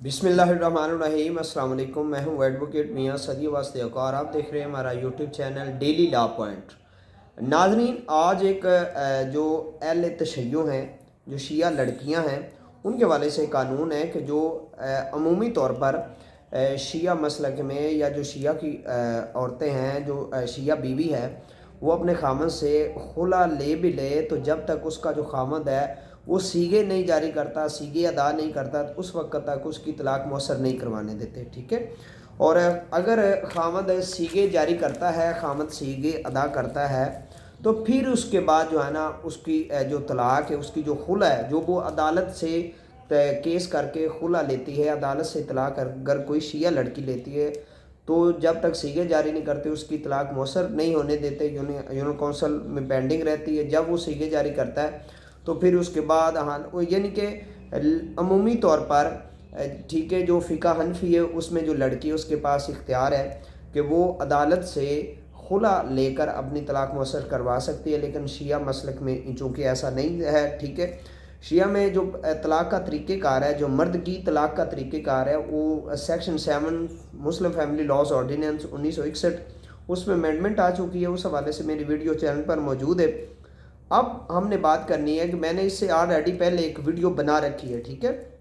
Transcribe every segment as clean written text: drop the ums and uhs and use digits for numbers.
बिस्मिल्लाहिर्रहमानिर्रहीम। अस्सलाम वालेकुम। मैं हूं एडवोकेट मियां सदी वास्ते और आप देख रहे हैं हमारा YouTube channel daily law point. नाज़रीन, आज एक जो अहले तशय्युअ हैं, जो शिया लड़कियां हैं, उनके हवाले से कानून है कि जो अमूमी तौर पर शिया मसलक में या जो शिया की औरतें हैं, जो शिया बीवी है, वो अपने खामद से खुला ले भी ले तो जब तक उसका जो खामद है वो सीगे नहीं जारी करता, सीगे अदा नहीं करता, तो उस वक्त तक उसकी तलाक मौसर नहीं करवाने देते। ठीक है। और अगर खामद सीगे जारी करता है, खामद सीगे अदा करता है, तो फिर उसके बाद जो है ना उसकी जो तलाक है, उसकी जो खुला है, जो वो अदालत से केस करके खुला लेती है, अदालत से तलाक अगर कोई शिया लड़की लेती है, तो जब तक सीगे जारी नहीं करते उसकी तलाक मौसर नहीं होने देते, यूनियन काउंसिल में पेंडिंग रहती है। जब वो सीगे जारी करता है तो फिर उसके बाद हाँ, यानी कि अमूमी तौर पर ठीक है, जो फ़िका हनफी है उसमें जो लड़की है उसके पास इख्तियार है कि वो अदालत से खुला लेकर अपनी तलाक मौसर करवा सकती है। लेकिन शिया मसलक में चूँकि ऐसा नहीं है। ठीक है। शिया में जो तलाक का तरीक़ेकार है, जो मर्द की तलाक का तरीक़ेकार है, वो section 7 Muslim family laws ordinance 1961 उसमें अमेंडमेंट आ चुकी है। उस हवाले से मेरी वीडियो चैनल पर मौजूद है। अब हमने बात करनी है कि मैंने इससे ऑलरेडी पहले एक वीडियो बना रखी है, ठीक है,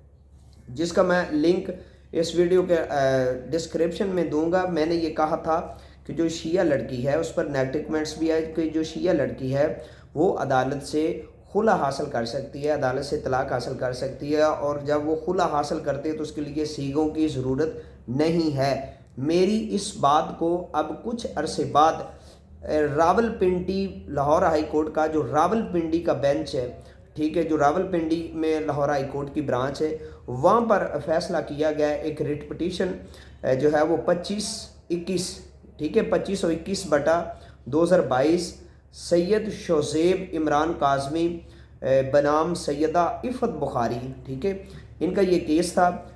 जिसका मैं लिंक इस वीडियो के डिस्क्रिप्शन में दूंगा। मैंने ये कहा था कि जो शिया लड़की है उस पर नेगेटिव कमेंट्स भी है कि जो शिया लड़की है वो अदालत से खुला हासिल कर सकती है, अदालत से तलाक हासिल कर सकती है, और जब वो खुला हासिल करती है तो उसके लिए सीगों की ज़रूरत नहीं है। मेरी इस बात को अब कुछ अरसे बाद रावलपिंडी लाहौर हाई कोर्ट का जो रावलपिंडी का बेंच है, ठीक है, जो रावलपिंडी में लाहौर हाई कोर्ट की ब्रांच है, वहाँ पर फैसला किया गया। एक रिट पटिशन जो है वो 2521, ठीक है, 2521/2022 सैयद शोज़ेब इमरान काज़मी बनाम सैयदा इफ़त बुखारी, ठीक है, इनका ये केस था।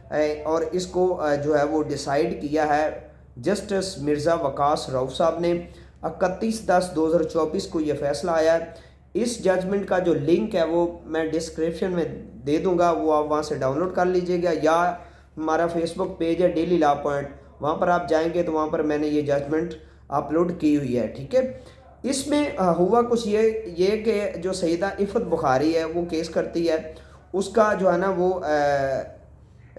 और इसको जो है वो डिसाइड किया है जस्टिस मिर्ज़ा वकास रऊफ़ साहब ने। 31/10/2024 को ये फ़ैसला आया है। इस जजमेंट का जो लिंक है वो मैं डिस्क्रिप्शन में दे दूंगा, वो आप वहाँ से डाउनलोड कर लीजिएगा, या हमारा फेसबुक पेज है डेली लॉ पॉइंट, वहाँ पर आप जाएंगे तो वहाँ पर मैंने ये जजमेंट अपलोड की हुई है। ठीक है। इसमें हुआ कुछ ये कि जो सैयदा इफ़त बुखारी है वो केस करती है, उसका जो है ना वो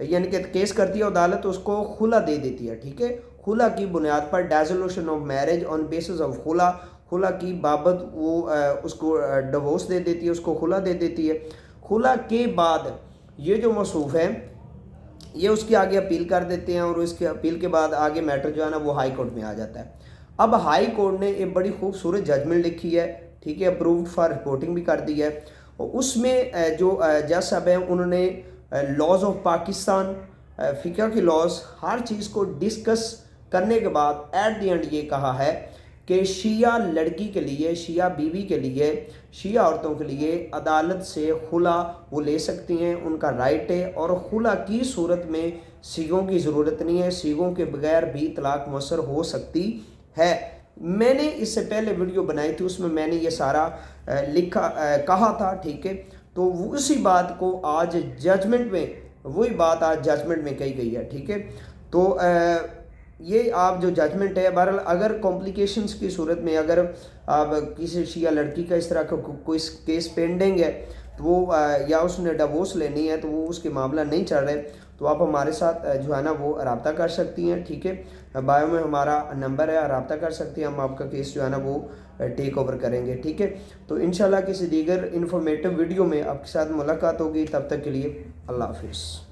यानी कि केस करती है, अदालत उसको खुला दे देती है। ठीक है। खुला की बुनियाद पर dissolution of marriage on basis of खुला की बाबत वो उसको डिवोर्स दे देती है, उसको खुला दे देती है। खुला के बाद ये जो मौसूफ़ है ये उसके आगे अपील कर देते हैं, और इसके अपील के बाद आगे मैटर जो है ना वो हाई कोर्ट में आ जाता है। अब हाई कोर्ट ने एक बड़ी खूबसूरत जजमेंट लिखी है, ठीक है, अप्रूव्ड फॉर रिपोर्टिंग भी कर दी है। और उसमें जो जज साहब हैं उन्होंने लॉज ऑफ पाकिस्तान, फ़िक़ह की लॉज, हर चीज़ को डिस्कस करने के बाद एट द एंड ये कहा है कि शिया लड़की के लिए, शिया बीवी के लिए, शिया औरतों के लिए अदालत से खुला वो ले सकती हैं, उनका राइट है। और खुला की सूरत में सीगों की ज़रूरत नहीं है, सीगों के बगैर भी तलाक मौसर हो सकती है। मैंने इससे पहले वीडियो बनाई थी, उसमें मैंने ये सारा कहा था। ठीक है। तो उसी बात को आज जजमेंट में, वही बात आज जजमेंट में कही गई है। ठीक है। तो ये आप जो जजमेंट है, बहरहाल अगर कॉम्प्लिकेशंस की सूरत में अगर आप किसी शिया लड़की का इस तरह का कोई केस पेंडिंग है तो वो या उसने डिवोर्स लेनी है तो वो उसके मामला नहीं चल रहे, तो आप हमारे साथ जो है ना वो रब्ता कर सकती हैं। ठीक है। बायो में हमारा नंबर है, रब्ता कर सकती हैं, हम आपका केस जो है ना वो टेक ओवर करेंगे। ठीक है। तो इंशाल्लाह किसी दीगर इन्फॉर्मेटिव वीडियो में आपके साथ मुलाकात होगी। तब तक के लिए अल्लाह हाफिज़।